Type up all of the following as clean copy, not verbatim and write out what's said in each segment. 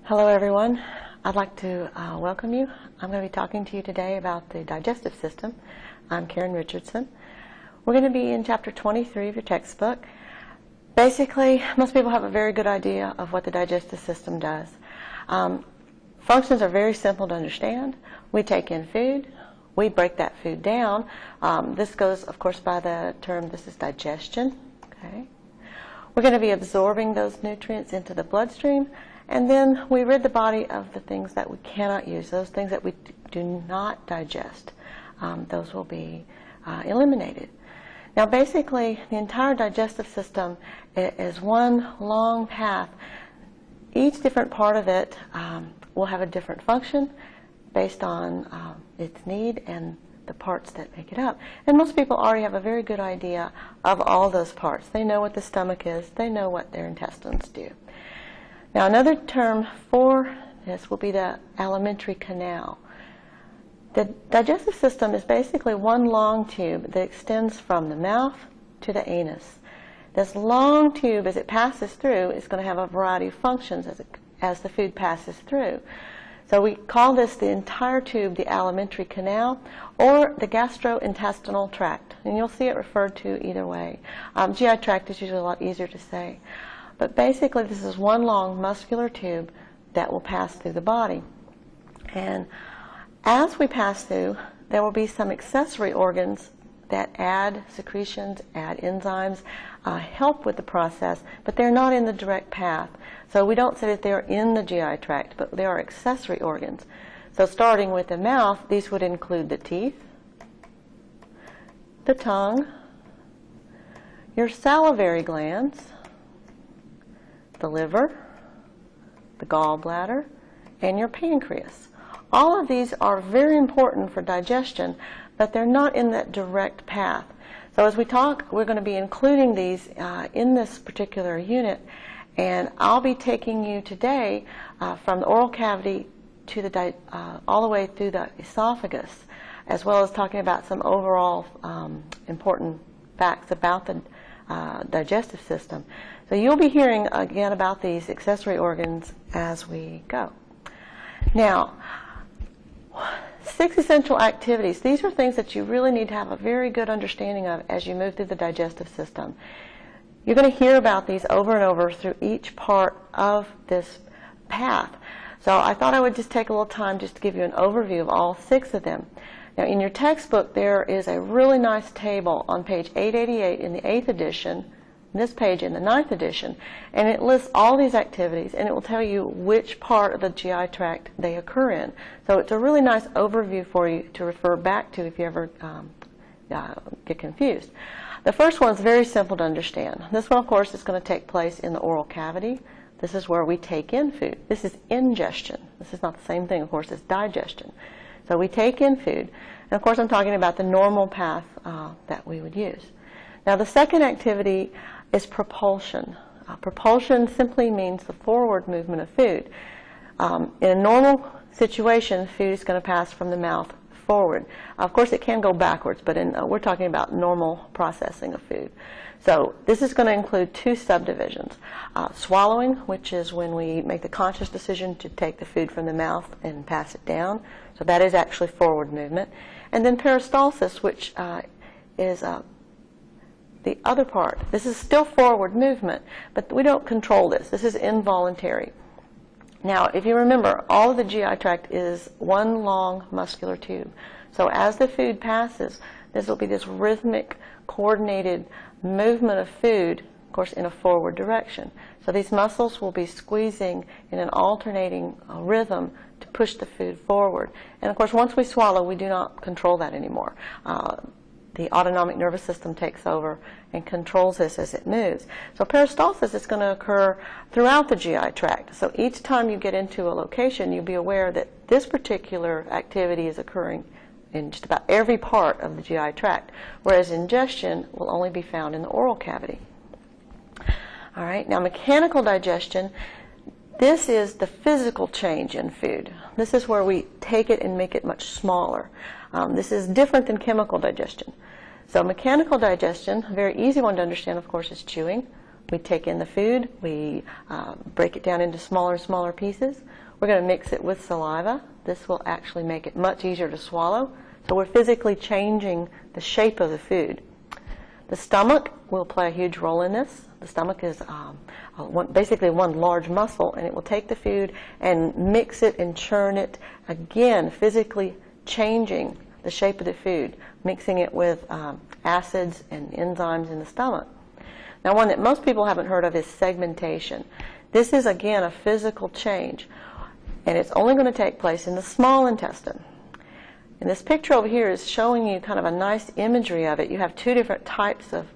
Hello everyone. I'd like to welcome you. I'm going to be talking to you today about the digestive system. I'm Karen Richardson. We're going to be in chapter 23 of your textbook. Basically, most people have a very good idea of what the digestive system does. Functions are very simple to understand. We take in food. We break that food down. This goes, of course, by the term, this is digestion. Okay. We're going to be absorbing those nutrients into the bloodstream. And then we rid the body of the things that we cannot use, those things that we do not digest. Those will be eliminated. Now basically, the entire digestive system is one long path. Each different part of it will have a different function based on its need and the parts that make it up. And most people already have a very good idea of all those parts. They know what the stomach is. They know what their intestines do. Now, another term for this will be the alimentary canal. The digestive system is basically one long tube that extends from the mouth to the anus. This long tube, as it passes through, is going to have a variety of functions as the food passes through. So we call this the entire tube the alimentary canal or the gastrointestinal tract. And you'll see it referred to either way. GI tract is usually a lot easier to say. But basically, this is one long muscular tube that will pass through the body. And as we pass through, there will be some accessory organs that add secretions, add enzymes, help with the process, but they're not in the direct path. So we don't say that they're in the GI tract, but they are accessory organs. So starting with the mouth, these would include the teeth, the tongue, your salivary glands, the liver, the gallbladder, and your pancreas. All of these are very important for digestion, but they're not in that direct path. So as we talk, we're going to be including these in this particular unit, and I'll be taking you today from the oral cavity to the all the way through the esophagus, as well as talking about some overall important facts about the digestive system. So you'll be hearing again about these accessory organs as we go. Now, 6 essential activities. These are things that you really need to have a very good understanding of as you move through the digestive system. You're going to hear about these over and over through each part of this path. So I thought I would just take a little time just to give you an overview of all 6 of them. Now, in your textbook, there is a really nice table on page 888 in the 8th edition, this page in the 9th edition, and it lists all these activities, and it will tell you which part of the GI tract they occur in. So it's a really nice overview for you to refer back to if you ever get confused. The first one is very simple to understand. This one, of course, is going to take place in the oral cavity. This is where we take in food. This is ingestion. This is not the same thing, of course, as digestion. So we take in food. And of course, I'm talking about the normal path that we would use. Now, the second activity is propulsion. Propulsion simply means the forward movement of food. In a normal situation, food is going to pass from the mouth forward. Of course, it can go backwards, but we're talking about normal processing of food. So this is going to include 2 subdivisions. Swallowing, which is when we make the conscious decision to take the food from the mouth and pass it down. So that is actually forward movement. And then peristalsis, which is the other part. This is still forward movement, but we don't control this. This is involuntary. Now, if you remember, all of the GI tract is one long muscular tube. So as the food passes, this will be this rhythmic, coordinated movement of food, of course, in a forward direction. So these muscles will be squeezing in an alternating rhythm to push the food forward. And of course, once we swallow, we do not control that anymore. The autonomic nervous system takes over and controls this as it moves. So peristalsis is going to occur throughout the GI tract. So each time you get into a location, you'll be aware that this particular activity is occurring in just about every part of the GI tract, whereas ingestion will only be found in the oral cavity. All right, now mechanical digestion, this is the physical change in food. This is where we take it and make it much smaller. This is different than chemical digestion. So mechanical digestion, a very easy one to understand, of course, is chewing. We take in the food, we break it down into smaller and smaller pieces. We're going to mix it with saliva. This will actually make it much easier to swallow. So we're physically changing the shape of the food. The stomach will play a huge role in this. The stomach is basically one large muscle, and it will take the food and mix it and churn it, again, physically changing the shape of the food, mixing it with acids and enzymes in the stomach. Now, one that most people haven't heard of is segmentation. This is, again, a physical change, and it's only going to take place in the small intestine. And this picture over here is showing you kind of a nice imagery of it. You have two different types of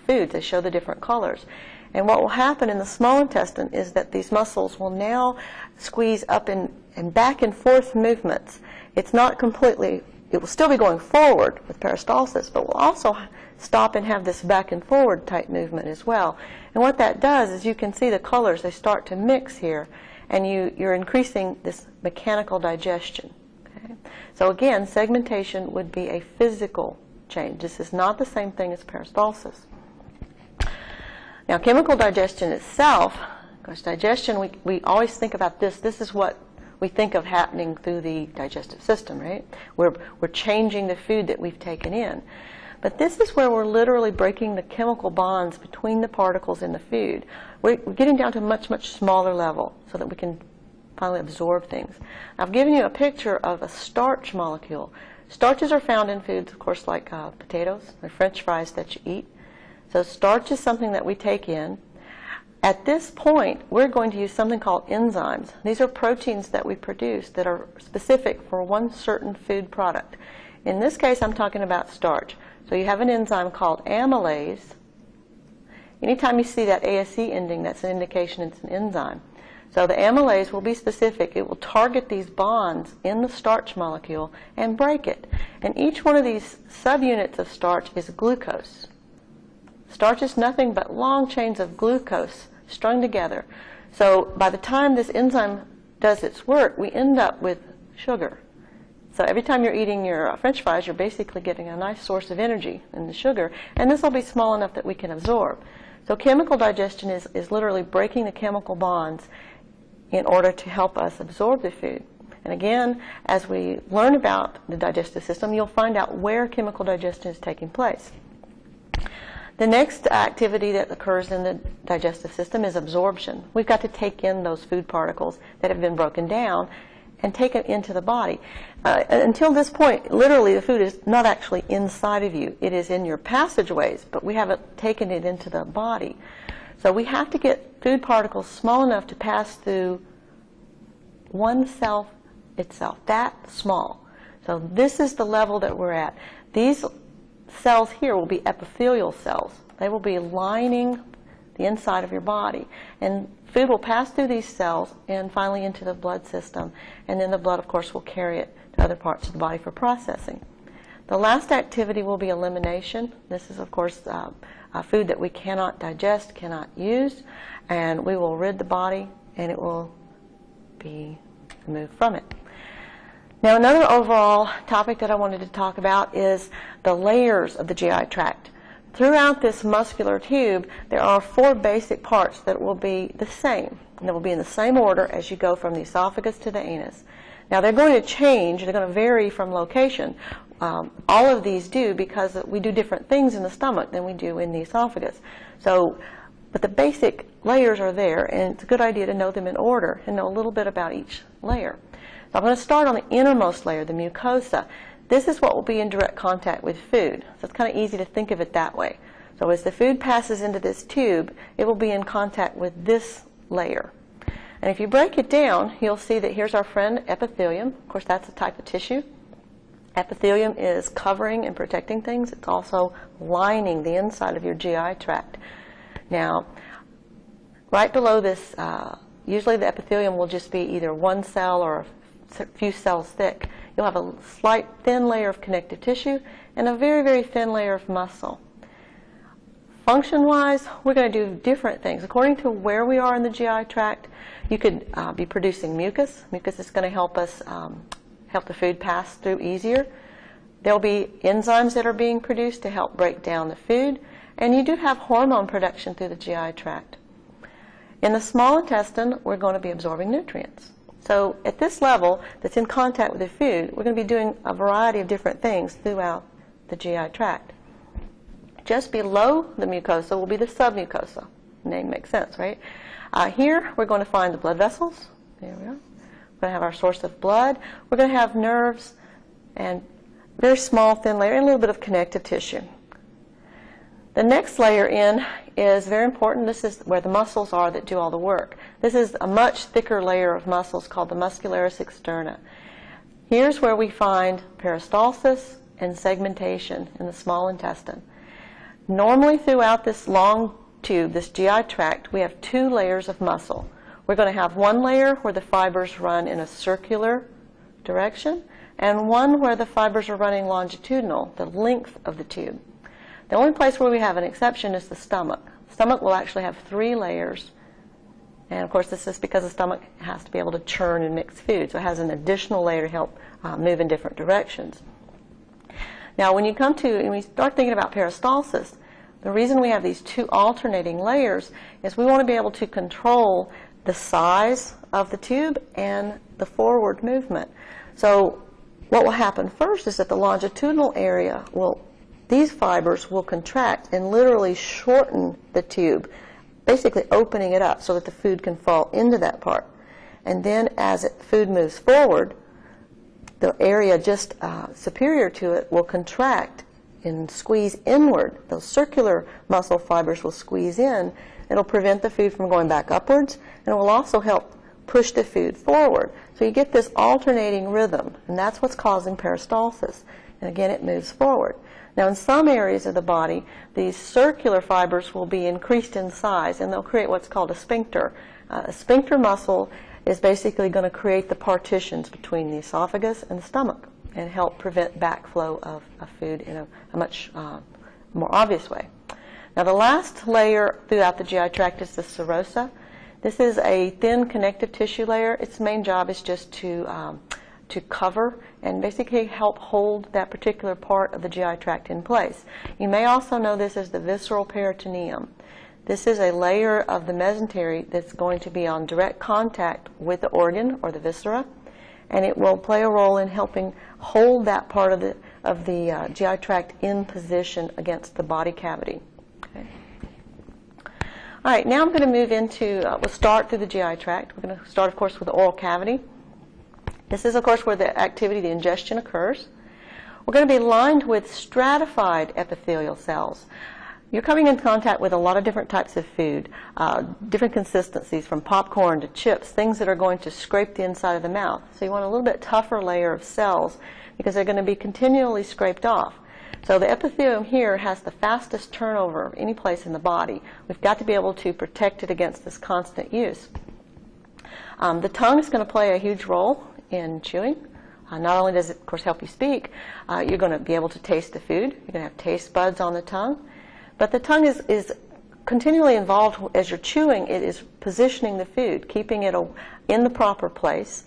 foods. They show the different colors. And what will happen in the small intestine is that these muscles will now squeeze up and back and forth movements. It's not completely, it will still be going forward with peristalsis, but will also stop and have this back and forward type movement as well. And what that does is you can see the colors, they start to mix here, and you're increasing this mechanical digestion. So again, segmentation would be a physical change. This is not the same thing as peristalsis. Now, chemical digestion itself, because digestion, we always think about this. This is what we think of happening through the digestive system, right? We're changing the food that we've taken in. But this is where we're literally breaking the chemical bonds between the particles in the food. We're getting down to a much, much smaller level so that we can finally absorb things. I've given you a picture of a starch molecule. Starches are found in foods, of course, like potatoes or French fries that you eat. So starch is something that we take in. At this point, we're going to use something called enzymes. These are proteins that we produce that are specific for one certain food product. In this case, I'm talking about starch. So you have an enzyme called amylase. Anytime you see that ASE ending, that's an indication it's an enzyme. So the amylase will be specific. It will target these bonds in the starch molecule and break it. And each one of these subunits of starch is glucose. Starch is nothing but long chains of glucose strung together. So by the time this enzyme does its work, we end up with sugar. So every time you're eating your French fries, you're basically getting a nice source of energy in the sugar. And this will be small enough that we can absorb. So chemical digestion is literally breaking the chemical bonds in order to help us absorb the food. And again, as we learn about the digestive system, you'll find out where chemical digestion is taking place. The next activity that occurs in the digestive system is absorption. We've got to take in those food particles that have been broken down and take it into the body. Until this point, literally the food is not actually inside of you. It is in your passageways, but we haven't taken it into the body. So we have to get food particles small enough to pass through one cell itself, that small. So this is the level that we're at. These cells here will be epithelial cells. They will be lining the inside of your body. And food will pass through these cells and finally into the blood system. And then the blood, of course, will carry it to other parts of the body for processing. The last activity will be elimination. This is, of course, food that we cannot digest, cannot use, and we will rid the body and it will be removed from it. Now, another overall topic that I wanted to talk about is the layers of the GI tract. Throughout this muscular tube, there are 4 basic parts that will be the same, and they will be in the same order as you go from the esophagus to the anus. Now, they're going to change, they're going to vary from location. All of these do because we do different things in the stomach than we do in the esophagus. So, but the basic layers are there, and it's a good idea to know them in order and know a little bit about each layer. So I'm going to start on the innermost layer, the mucosa. This is what will be in direct contact with food. So it's kind of easy to think of it that way. So as the food passes into this tube, it will be in contact with this layer. And if you break it down, you'll see that here's our friend epithelium. Of course, that's a type of tissue. Epithelium is covering and protecting things. It's also lining the inside of your GI tract. Now, right below this, usually the epithelium will just be either one cell or a few cells thick. You'll have a slight thin layer of connective tissue and a very, very thin layer of muscle. Function-wise, we're going to do different things. According to where we are in the GI tract, you could be producing mucus. Mucus is going to help us help the food pass through easier. There'll be enzymes that are being produced to help break down the food, And you do have hormone production through the GI tract. In the small intestine, we're going to be absorbing nutrients. So at this level that's in contact with the food, we're going to be doing a variety of different things throughout the GI tract. Just below the mucosa will be the submucosa. Name makes sense, right? Here we're going to find the blood vessels. There we are. We're going to have our source of blood. We're going to have nerves and very small, thin layer and a little bit of connective tissue. The next layer in is very important. This is where the muscles are that do all the work. This is a much thicker layer of muscles called the muscularis externa. Here's where we find peristalsis and segmentation in the small intestine. Normally throughout this long tube, this GI tract, we have two layers of muscle. We're going to have one layer where the fibers run in a circular direction and one where the fibers are running longitudinal, the length of the tube. The only place where we have an exception is the stomach. The stomach will actually have three layers. And of course, this is because the stomach has to be able to churn and mix food. So it has an additional layer to help move in different directions. Now, when we start thinking about peristalsis, the reason we have these two alternating layers is we want to be able to control the size of the tube and the forward movement. So what will happen first is that the longitudinal area these fibers will contract and literally shorten the tube, basically opening it up so that the food can fall into that part. And then as food moves forward, the area just superior to it will contract and squeeze inward. Those circular muscle fibers will squeeze in. It'll prevent the food from going back upwards, and it will also help push the food forward. So you get this alternating rhythm, and that's what's causing peristalsis. And again, it moves forward. Now, in some areas of the body, these circular fibers will be increased in size, and they'll create what's called a sphincter. A sphincter muscle is basically going to create the partitions between the esophagus and the stomach and help prevent backflow of food in a much more obvious way. Now, the last layer throughout the GI tract is the serosa. This is a thin connective tissue layer. Its main job is just to cover and basically help hold that particular part of the GI tract in place. You may also know this as the visceral peritoneum. This is a layer of the mesentery that's going to be on direct contact with the organ or the viscera, and it will play a role in helping hold that part of the GI tract in position against the body cavity. Okay. All right, now I'm going to move into, we'll start through the GI tract. We're going to start, of course, with the oral cavity. This is, of course, where the activity, the ingestion occurs. We're going to be lined with stratified epithelial cells. You're coming in contact with a lot of different types of food, different consistencies from popcorn to chips, things that are going to scrape the inside of the mouth. So you want a little bit tougher layer of cells because they're going to be continually scraped off. So the epithelium here has the fastest turnover of any place in the body. We've got to be able to protect it against this constant use. The tongue is going to play a huge role in chewing. Not only does it, of course, help you speak, you're going to be able to taste the food. You're going to have taste buds on the tongue. But the tongue is continually involved as you're chewing. It is positioning the food, keeping it in the proper place,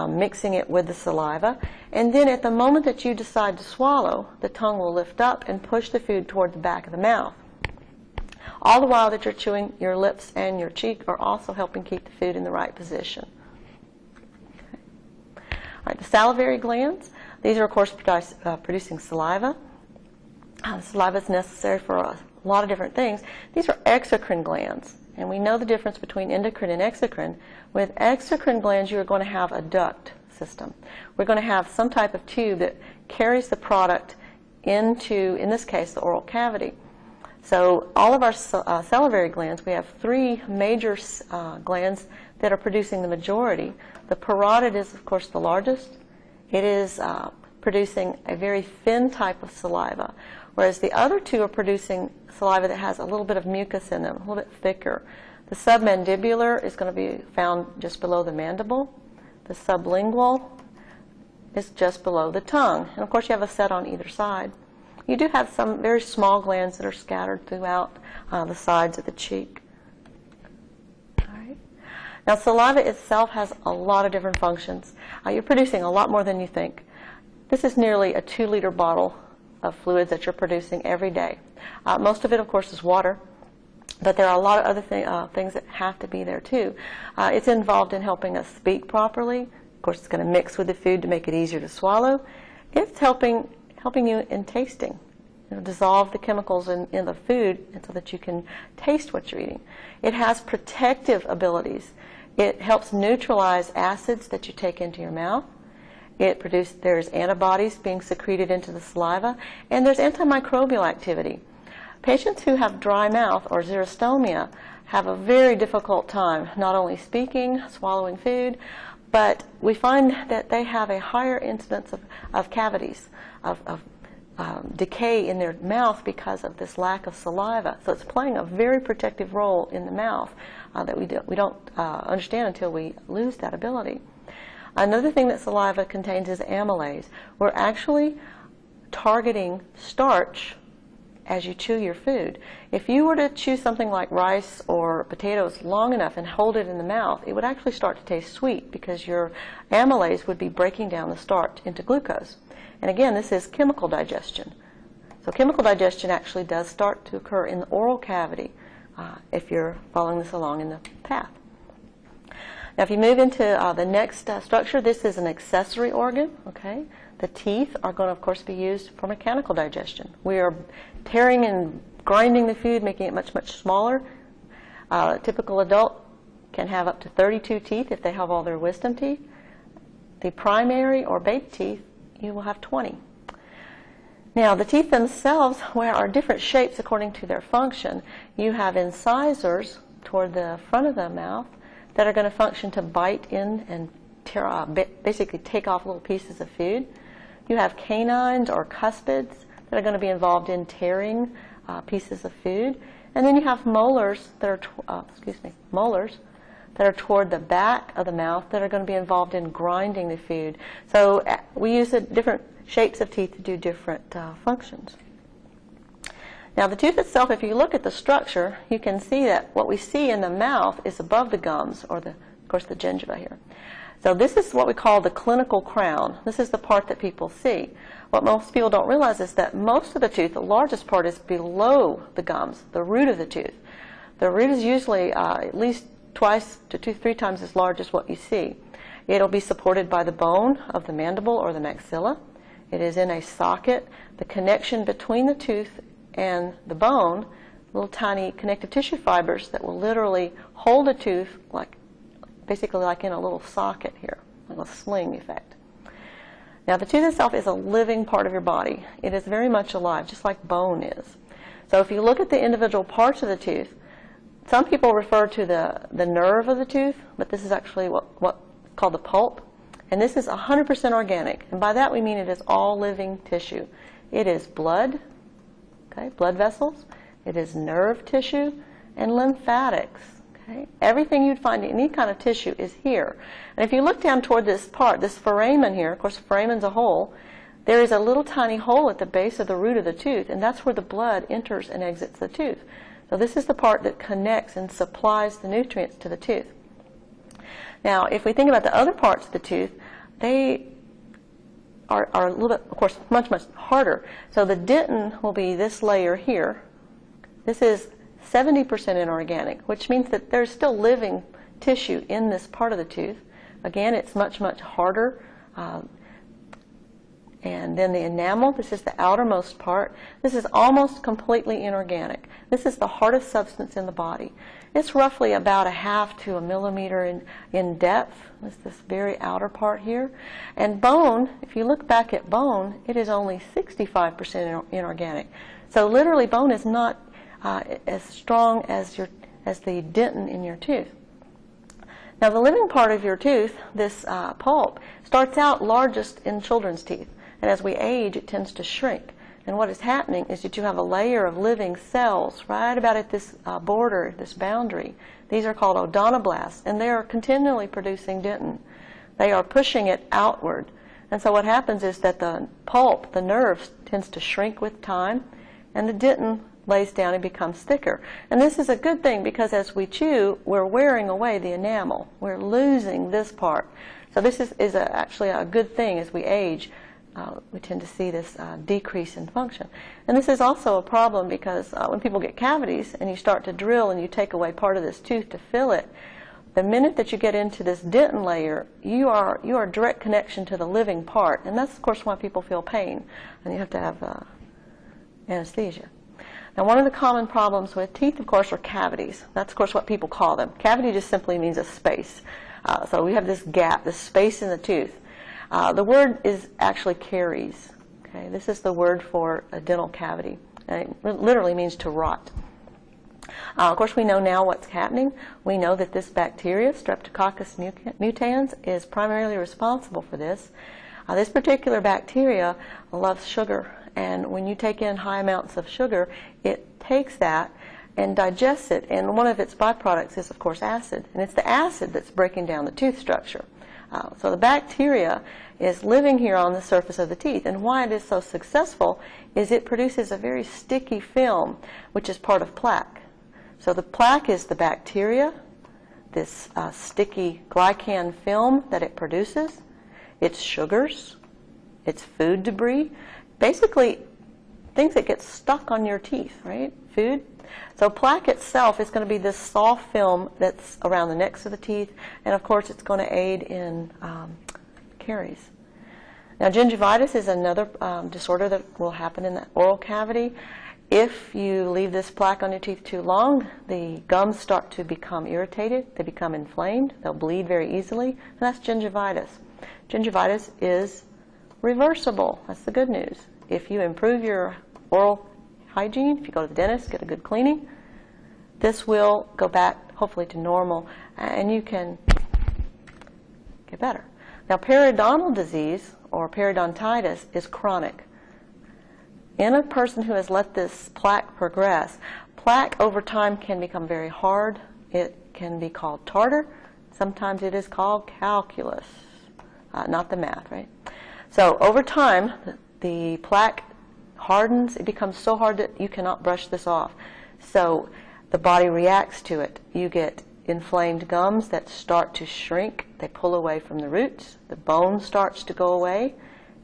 mixing it with the saliva. And then at the moment that you decide to swallow, the tongue will lift up and push the food toward the back of the mouth. All the while that you're chewing, your lips and your cheek are also helping keep the food in the right position. All right, the salivary glands, these are, of course, producing saliva. Saliva is necessary for a lot of different things. These are exocrine glands, and we know the difference between endocrine and exocrine. With exocrine glands, you're going to have a duct system. We're going to have some type of tube that carries the product into, in this case, the oral cavity. So all of our salivary glands, we have three major glands that are producing the majority. The parotid is, of course, the largest. It is producing a very thin type of saliva, whereas the other two are producing saliva that has a little bit of mucus in them, a little bit thicker. The submandibular is going to be found just below the mandible. The sublingual is just below the tongue. And, of course, you have a set on either side. You do have some very small glands that are scattered throughout the sides of the cheek. Now, saliva itself has a lot of different functions. You're producing a lot more than you think. This is nearly a 2-liter bottle of fluids that you're producing every day. Most of it, of course, is water, but there are a lot of other things that have to be there too. It's involved in helping us speak properly. Of course, it's going to mix with the food to make it easier to swallow. It's helping you in tasting. Dissolve the chemicals in the food and so that you can taste what you're eating. It has protective abilities. It helps neutralize acids that you take into your mouth. There's antibodies being secreted into the saliva, and there's antimicrobial activity. Patients who have dry mouth or xerostomia have a very difficult time not only speaking, swallowing food, but we find that they have a higher incidence of cavities, of decay in their mouth because of this lack of saliva. So it's playing a very protective role in the mouth that we don't understand until we lose that ability. Another thing that saliva contains is amylase. We're actually targeting starch as you chew your food. If you were to chew something like rice or potatoes long enough and hold it in the mouth, it would actually start to taste sweet because your amylase would be breaking down the starch into glucose. And again, this is chemical digestion. So chemical digestion actually does start to occur in the oral cavity if you're following this along in the path. Now, if you move into the next structure, this is an accessory organ. Okay, the teeth are going to, of course, be used for mechanical digestion. We are tearing and grinding the food, making it much, much smaller. A typical adult can have up to 32 teeth if they have all their wisdom teeth. The primary or baby teeth, you will have 20. Now, the teeth themselves are different shapes according to their function. You have incisors toward the front of the mouth that are going to function to bite in and basically take off little pieces of food. You have canines or cuspids that are going to be involved in tearing pieces of food. And then you have molars that are toward the back of the mouth that are going to be involved in grinding the food. So we use different shapes of teeth to do different functions. Now, the tooth itself, if you look at the structure, you can see that what we see in the mouth is above the gums, or of course the gingiva here. So this is what we call the clinical crown. This is the part that people see. What most people don't realize is that most of the tooth, the largest part, is below the gums, the root of the tooth. The root is usually at least twice to 3 times as large as what you see. It'll be supported by the bone of the mandible or the maxilla. It is in a socket. The connection between the tooth and the bone, little tiny connective tissue fibers that will literally hold a tooth basically like in a little socket here, like a sling effect. Now, the tooth itself is a living part of your body. It is very much alive, just like bone is. So if you look at the individual parts of the tooth, some people refer to the nerve of the tooth, but this is actually what's called the pulp. And this is 100% organic. And by that we mean it is all living tissue. It is blood, blood vessels. It is nerve tissue and lymphatics. Everything you'd find in any kind of tissue is here. And if you look down toward this part, this foramen here, of course, foramen's a hole, there is a little tiny hole at the base of the root of the tooth, and that's where the blood enters and exits the tooth. So this is the part that connects and supplies the nutrients to the tooth. Now, if we think about the other parts of the tooth, they are a little bit, of course, much, much harder. So the dentin will be this layer here. This is 70% inorganic, which means that there's still living tissue in this part of the tooth. Again, it's much, much harder. And then the enamel, this is the outermost part. This is almost completely inorganic. This is the hardest substance in the body. It's roughly about 1/2 to 1 millimeter in depth. It's this very outer part here. And bone, if you look back at bone, it is only 65% inorganic. So literally bone is not as strong as the dentin in your tooth. Now, the living part of your tooth, this pulp, starts out largest in children's teeth. And as we age, it tends to shrink. And what is happening is that you have a layer of living cells right about at this border, this boundary. These are called odontoblasts, and they are continually producing dentin. They are pushing it outward. And so what happens is that the pulp, the nerve, tends to shrink with time, and the dentin lays down and becomes thicker. And this is a good thing because as we chew, we're wearing away the enamel. We're losing this part. So this is actually a good thing as we age. we tend to see this decrease in function. And this is also a problem because when people get cavities and you start to drill and you take away part of this tooth to fill it, the minute that you get into this dentin layer, you are direct connection to the living part. And that's, of course, why people feel pain. And you have to have anesthesia. Now, one of the common problems with teeth, of course, are cavities. That's, of course, what people call them. Cavity just simply means a space. So we have this gap, this space in the tooth. The word is actually caries. Okay? This is the word for a dental cavity. And it literally means to rot. Of course, we know now what's happening. We know that this bacteria, Streptococcus mutans, is primarily responsible for this. This particular bacteria loves sugar. And when you take in high amounts of sugar, it takes that and digests it. And one of its byproducts is, of course, acid. And it's the acid that's breaking down the tooth structure. So the bacteria is living here on the surface of the teeth. And why it is so successful is it produces a very sticky film, which is part of plaque. So the plaque is the bacteria, this sticky glycan film that it produces. It's sugars. It's food debris. Basically, things that get stuck on your teeth, right? Food. So plaque itself is going to be this soft film that's around the necks of the teeth, and of course it's going to aid in caries. Now, gingivitis is another disorder that will happen in the oral cavity. If you leave this plaque on your teeth too long, the gums start to become irritated, they become inflamed, they'll bleed very easily, and that's gingivitis. Gingivitis is reversible. That's the good news. If you improve your oral hygiene, if you go to the dentist, get a good cleaning, this will go back hopefully to normal and you can get better. Now, periodontal disease or periodontitis is chronic. In a person who has let this plaque progress, plaque over time can become very hard. It can be called tartar. Sometimes it is called calculus, not the math, right? So over time, the plaque hardens. It becomes so hard that you cannot brush this off. So the body reacts to it. You get inflamed gums that start to shrink. They pull away from the roots. The bone starts to go away.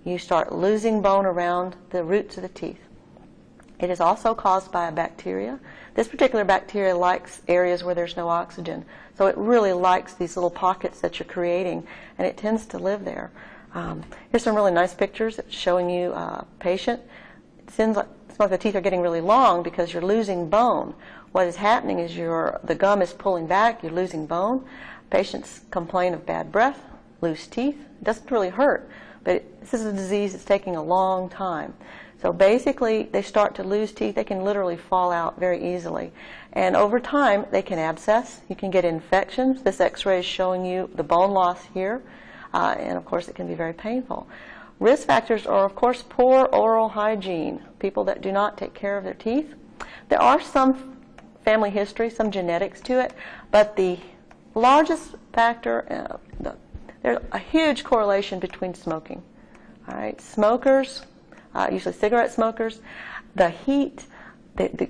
You start losing bone around the roots of the teeth. It is also caused by a bacteria. This particular bacteria likes areas where there's no oxygen. So it really likes these little pockets that you're creating, and it tends to live there. Here's some really nice pictures showing you a patient. It seems like the teeth are getting really long because you're losing bone. What is happening is the gum is pulling back, you're losing bone. Patients complain of bad breath, loose teeth. It doesn't really hurt, but this is a disease that's taking a long time. So basically, they start to lose teeth. They can literally fall out very easily. And over time, they can abscess. You can get infections. This x-ray is showing you the bone loss here. And of course, it can be very painful. Risk factors are, of course, poor oral hygiene, people that do not take care of their teeth. There are some family history, some genetics to it, but the largest factor, there's a huge correlation between smoking. All right, smokers, usually cigarette smokers, the heat,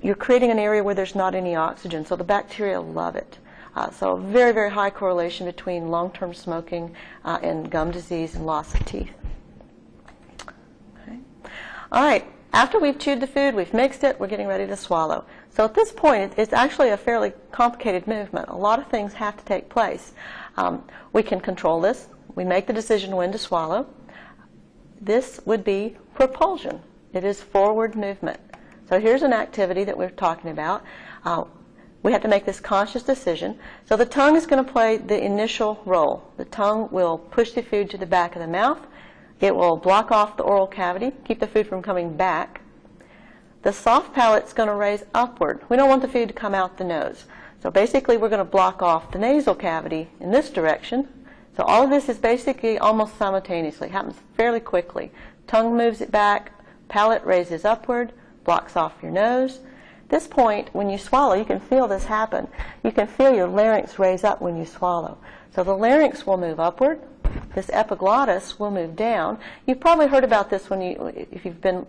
you're creating an area where there's not any oxygen, so the bacteria love it. So a very, very high correlation between long-term smoking and gum disease and loss of teeth. Okay. All right, after we've chewed the food, we've mixed it, we're getting ready to swallow. So at this point, it's actually a fairly complicated movement. A lot of things have to take place. We can control this. We make the decision when to swallow. This would be propulsion. It is forward movement. So here's an activity that we're talking about. We have to make this conscious decision. So the tongue is going to play the initial role. The tongue will push the food to the back of the mouth. It will block off the oral cavity, keep the food from coming back. The soft palate's going to raise upward. We don't want the food to come out the nose. So basically, we're going to block off the nasal cavity in this direction. So all of this is basically almost simultaneously. It happens fairly quickly. Tongue moves it back, palate raises upward, blocks off your nose. At this point, when you swallow, you can feel this happen. You can feel your larynx raise up when you swallow. So the larynx will move upward. This epiglottis will move down. You've probably heard about this if you've been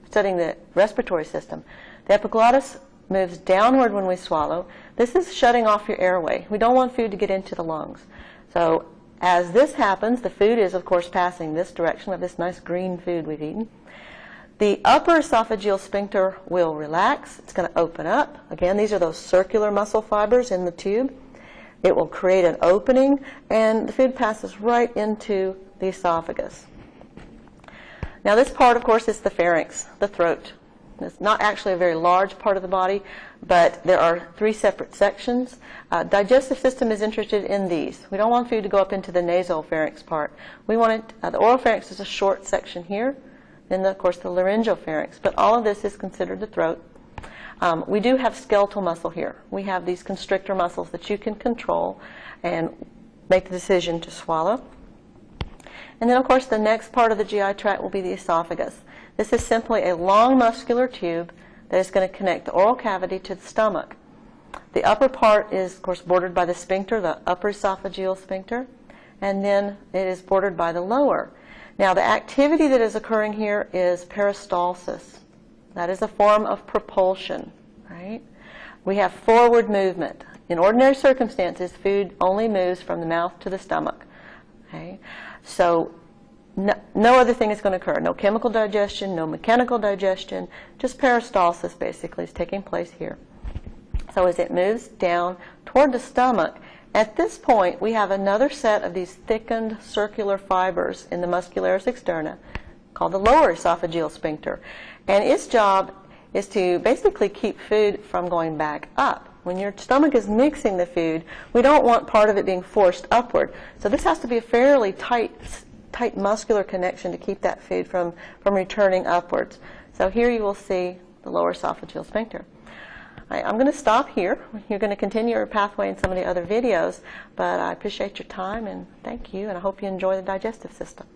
studying the respiratory system. The epiglottis moves downward when we swallow. This is shutting off your airway. We don't want food to get into the lungs. So As this happens, the food is, of course, passing this direction of this nice green food we've eaten. The upper esophageal sphincter will relax. It's going to open up. Again, these are those circular muscle fibers in the tube. It will create an opening, and the food passes right into the esophagus. Now, this part, of course, is the pharynx, the throat. It's not actually a very large part of the body, but there are 3 separate sections. Digestive system is interested in these. We don't want food to go up into the nasal pharynx part. We want it, the oral pharynx is a short section here, then, of course, the laryngeal pharynx. But all of this is considered the throat. We do have skeletal muscle here. We have these constrictor muscles that you can control and make the decision to swallow. And then, of course, the next part of the GI tract will be the esophagus. This is simply a long muscular tube that is going to connect the oral cavity to the stomach. The upper part is, of course, bordered by the sphincter, the upper esophageal sphincter, and then it is bordered by the lower. Now, the activity that is occurring here is peristalsis. That is a form of propulsion, right? We have forward movement. In ordinary circumstances, food only moves from the mouth to the stomach. Okay? So no other thing is going to occur. No chemical digestion, no mechanical digestion, just peristalsis basically is taking place here. So as it moves down toward the stomach, at this point we have another set of these thickened circular fibers in the muscularis externa called the lower esophageal sphincter. And its job is to basically keep food from going back up. When your stomach is mixing the food, we don't want part of it being forced upward. So this has to be a fairly tight muscular connection to keep that food from returning upwards. So here you will see the lower esophageal sphincter. I'm going to stop here. You're going to continue your pathway in some of the other videos, but I appreciate your time and thank you, and I hope you enjoy the digestive system.